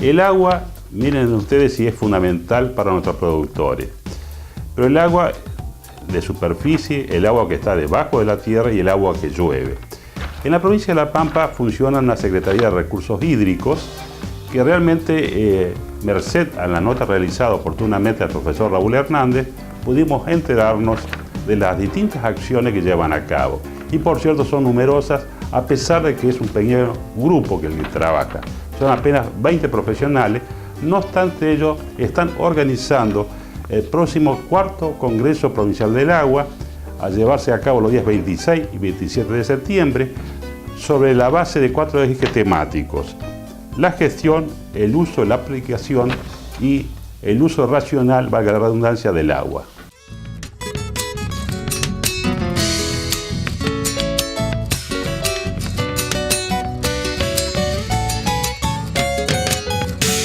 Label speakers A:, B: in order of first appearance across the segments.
A: El agua, miren ustedes si es fundamental para nuestros productores. Pero el agua de superficie, el agua que está debajo de la tierra y el agua que llueve. En la provincia de La Pampa funciona una Secretaría de Recursos Hídricos que realmente, merced a la nota realizada oportunamente al profesor Raúl Hernández, pudimos enterarnos de las distintas acciones que llevan a cabo. Y por cierto son numerosas, a pesar de que es un pequeño grupo que trabaja. Son apenas 20 profesionales, no obstante ellos están organizando el próximo cuarto Congreso Provincial del Agua, a llevarse a cabo los días 26 y 27 de septiembre, sobre la base de 4 ejes temáticos: la gestión, el uso, la aplicación y el uso racional, valga la redundancia, del agua.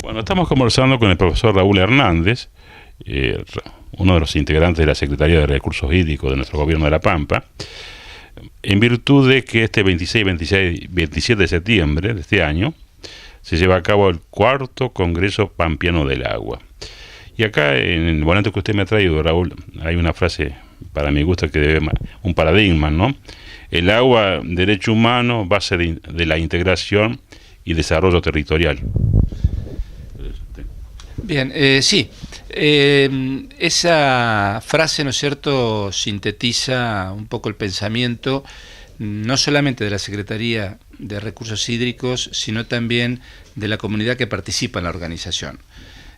A: Bueno, estamos conversando con el profesor Raúl Hernández, uno de los integrantes de la Secretaría de Recursos Hídricos de nuestro gobierno de La Pampa, en virtud de que este 26, 26, 27 de septiembre de este año se lleva a cabo el cuarto Congreso Pampeano del Agua. Y acá en el volante que usted me ha traído, Raúl, hay una frase para mi gusto que debe un paradigma, ¿no? El agua, derecho humano, base de la integración y desarrollo territorial.
B: Bien, sí. Esa frase, ¿no es cierto?, sintetiza un poco el pensamiento no solamente de la Secretaría de Recursos Hídricos, sino también de la comunidad que participa en la organización.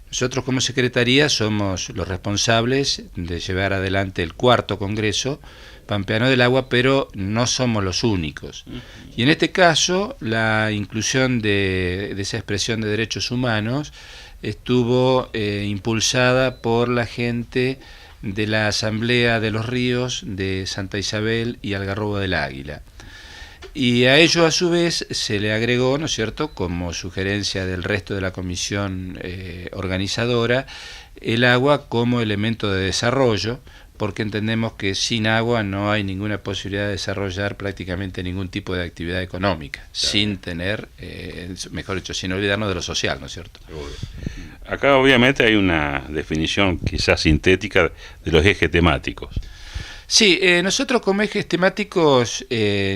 B: Nosotros como Secretaría somos los responsables de llevar adelante el cuarto Congreso Pampeano del Agua, pero no somos los únicos. Y en este caso, la inclusión de esa expresión de derechos humanos estuvo impulsada por la gente de la Asamblea de los Ríos de Santa Isabel y Algarrobo del Águila. Y a ello, a su vez, se le agregó, ¿no es cierto?, como sugerencia del resto de la comisión organizadora, el agua como elemento de desarrollo, porque entendemos que sin agua no hay ninguna posibilidad de desarrollar prácticamente ningún tipo de actividad económica, claro, sin tener, mejor dicho, sin olvidarnos de lo social, ¿no es cierto?
A: Acá obviamente hay una definición quizás sintética de los ejes temáticos.
B: Sí, nosotros como ejes temáticos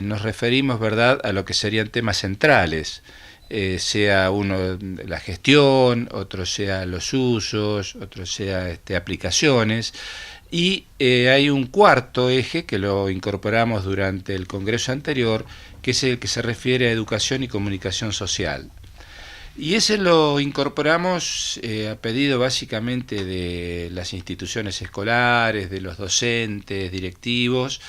B: nos referimos, ¿verdad?, a lo que serían temas centrales, sea uno la gestión, otro sea los usos, otro sea aplicaciones, y hay un cuarto eje que lo incorporamos durante el congreso anterior, que es el que se refiere a educación y comunicación social. Y ese lo incorporamos a pedido básicamente de las instituciones escolares, de los docentes, directivos,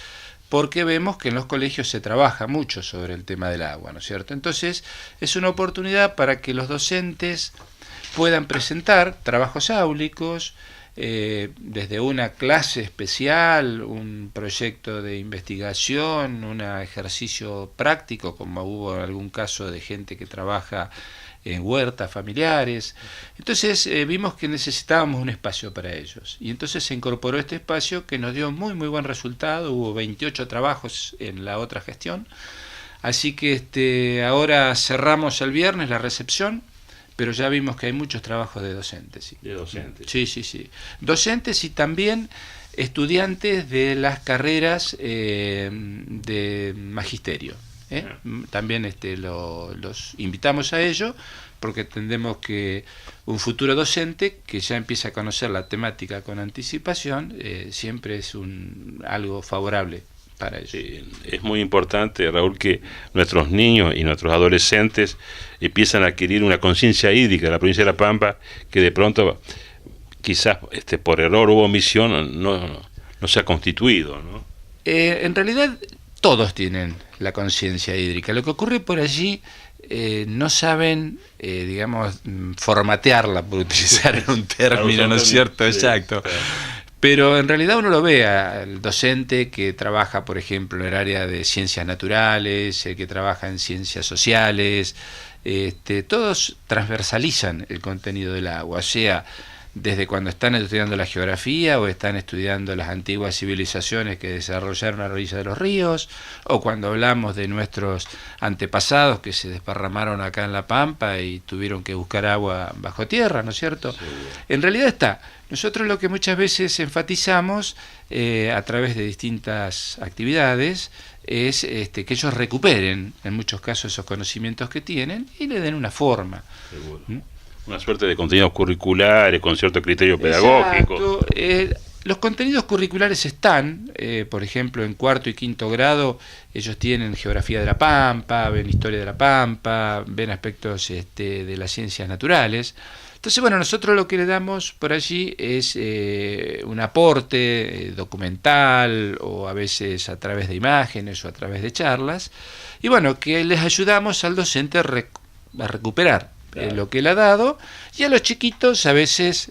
B: porque vemos que en los colegios se trabaja mucho sobre el tema del agua, ¿no es cierto? Entonces es una oportunidad para que los docentes puedan presentar trabajos áulicos, desde una clase especial, un proyecto de investigación, un ejercicio práctico, como hubo algún caso de gente que trabaja en huertas familiares. Entonces vimos que necesitábamos un espacio para ellos, y entonces se incorporó este espacio que nos dio muy buen resultado. Hubo 28 trabajos en la otra gestión, así que ahora cerramos el viernes la recepción, pero ya vimos que hay muchos trabajos de docentes. Sí.
A: De docentes.
B: Sí. Docentes y también estudiantes de las carreras de magisterio. También los invitamos a ello, porque entendemos que un futuro docente que ya empieza a conocer la temática con anticipación siempre es algo favorable para ellos.
A: Sí, es muy importante, Raúl, que nuestros niños y nuestros adolescentes empiezan a adquirir una conciencia hídrica de la provincia de La Pampa, que de pronto quizás por error u omisión no se ha constituido, ¿no?
B: En realidad todos tienen la conciencia hídrica. Lo que ocurre por allí, no saben, digamos, formatearla, por utilizar un término, ¿no es cierto? Sí, exacto. Claro. Pero en realidad uno lo ve al docente que trabaja, por ejemplo, en el área de ciencias naturales, el que trabaja en ciencias sociales, todos transversalizan el contenido del agua, sea desde cuando están estudiando la geografía o están estudiando las antiguas civilizaciones que desarrollaron a la orilla de los ríos, o cuando hablamos de nuestros antepasados que se desparramaron acá en la Pampa y tuvieron que buscar agua bajo tierra, ¿no es cierto? Sí. En realidad está. Nosotros lo que muchas veces enfatizamos a través de distintas actividades es que ellos recuperen en muchos casos esos conocimientos que tienen y le den una forma.
A: Seguro. Una suerte de contenidos curriculares con cierto criterio pedagógico.
B: Exacto. Los contenidos curriculares están, por ejemplo, en cuarto y quinto grado, ellos tienen geografía de la Pampa, ven historia de la Pampa, ven aspectos de las ciencias naturales. Entonces, bueno, nosotros lo que le damos por allí es un aporte documental o a veces a través de imágenes o a través de charlas, y bueno, que les ayudamos al docente a recuperar lo que él ha dado, y a los chiquitos a veces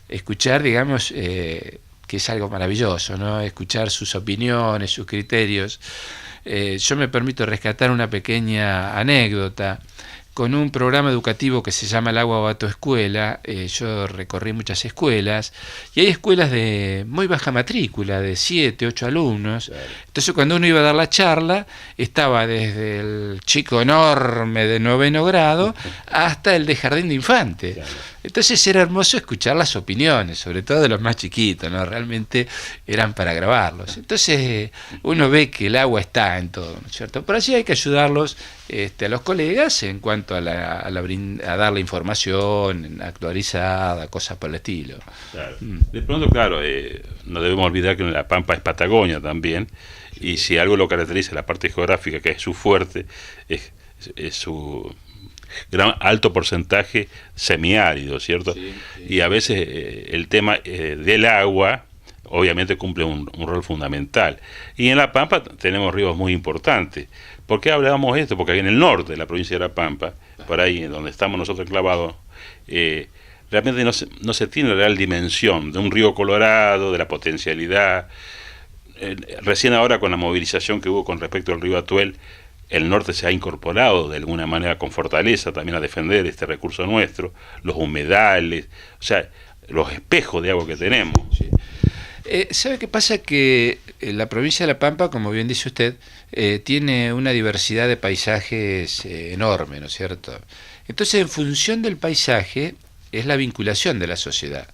B: escuchar, digamos, que es algo maravilloso, ¿no? Escuchar sus opiniones, sus criterios. Yo me permito rescatar una pequeña anécdota. Con un programa educativo que se llama El Agua va a tu escuela, yo recorrí muchas escuelas, y hay escuelas de muy baja matrícula, de 7, 8 alumnos. Claro. Entonces cuando uno iba a dar la charla, estaba desde el chico enorme de 9º grado hasta el de jardín de infante. Claro. Entonces era hermoso escuchar las opiniones, sobre todo de los más chiquitos, ¿no? Realmente eran para grabarlos. Entonces uno ve que el agua está en todo, ¿no es cierto? Por allí hay que ayudarlos a los colegas en cuanto a dar la información actualizada, cosas por el estilo.
A: Claro. De pronto, claro, no debemos olvidar que la Pampa es Patagonia también, y si algo lo caracteriza la parte geográfica, que es su fuerte, es su gran alto porcentaje semiárido, ¿cierto? Sí, sí. Y a veces el tema del agua obviamente cumple un rol fundamental. Y en La Pampa tenemos ríos muy importantes. ¿Por qué hablábamos de esto? Porque aquí en el norte de la provincia de La Pampa, por ahí donde estamos nosotros clavados, realmente no se tiene la real dimensión de un río Colorado, de la potencialidad. Recién ahora con la movilización que hubo con respecto al río Atuel, el norte se ha incorporado de alguna manera con fortaleza también a defender este recurso nuestro, los humedales, o sea, los espejos de agua que tenemos.
B: Sí. ¿Sabe qué pasa? Que la provincia de La Pampa, como bien dice usted, tiene una diversidad de paisajes enorme, ¿no es cierto? Entonces, en función del paisaje, es la vinculación de la sociedad.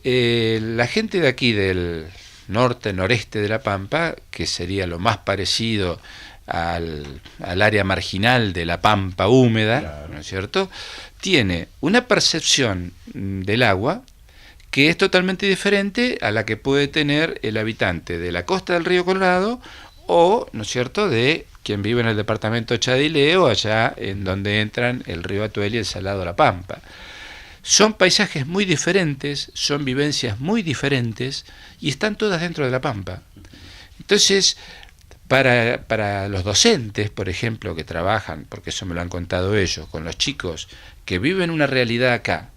B: La gente de aquí, del norte, noreste de La Pampa, que sería lo más parecido al área marginal de la Pampa húmeda, claro, ¿no es cierto?, tiene una percepción del agua que es totalmente diferente a la que puede tener el habitante de la costa del río Colorado o, ¿no es cierto?, de quien vive en el departamento Chadileo, allá en donde entran el río Atuel y el Salado de la Pampa. Son paisajes muy diferentes, son vivencias muy diferentes y están todas dentro de la Pampa. Entonces, para los docentes, por ejemplo, que trabajan, porque eso me lo han contado ellos, con los chicos que viven una realidad acá,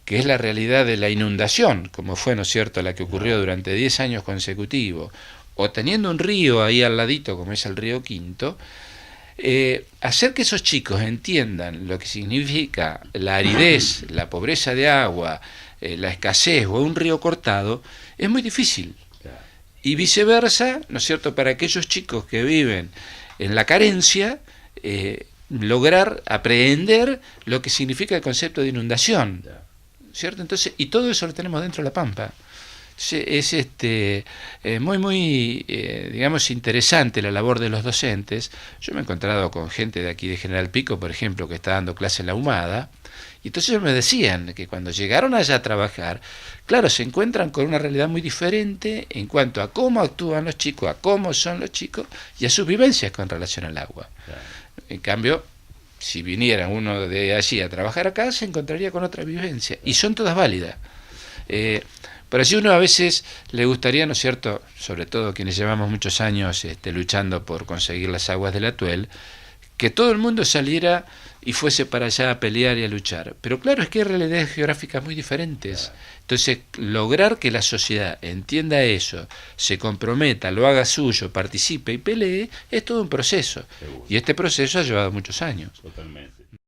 B: que es la realidad de la inundación, como fue, ¿no es cierto?, la que ocurrió durante 10 años consecutivos, o teniendo un río ahí al ladito, como es el río Quinto, hacer que esos chicos entiendan lo que significa la aridez, la pobreza de agua, la escasez o un río cortado, es muy difícil. Y viceversa, ¿no es cierto?, para aquellos chicos que viven en la carencia, lograr aprehender lo que significa el concepto de inundación, ¿cierto? Entonces, y todo eso lo tenemos dentro de La Pampa. Es muy digamos, interesante la labor de los docentes. Yo me he encontrado con gente de aquí de General Pico, por ejemplo, que está dando clase en la Humada, y entonces ellos me decían que cuando llegaron allá a trabajar, claro, se encuentran con una realidad muy diferente en cuanto a cómo actúan los chicos, a cómo son los chicos y a sus vivencias con relación al agua. Claro. En cambio, si viniera uno de allí a trabajar acá, se encontraría con otra vivencia, y son todas válidas. Pero así uno a veces le gustaría, ¿no es cierto?, sobre todo quienes llevamos muchos años luchando por conseguir las aguas del Atuel, que todo el mundo saliera y fuese para allá a pelear y a luchar. Pero claro, es que hay realidades geográficas muy diferentes. Entonces, lograr que la sociedad entienda eso, se comprometa, lo haga suyo, participe y pelee, es todo un proceso. Seguro. Y este proceso ha llevado muchos años.
A: Totalmente.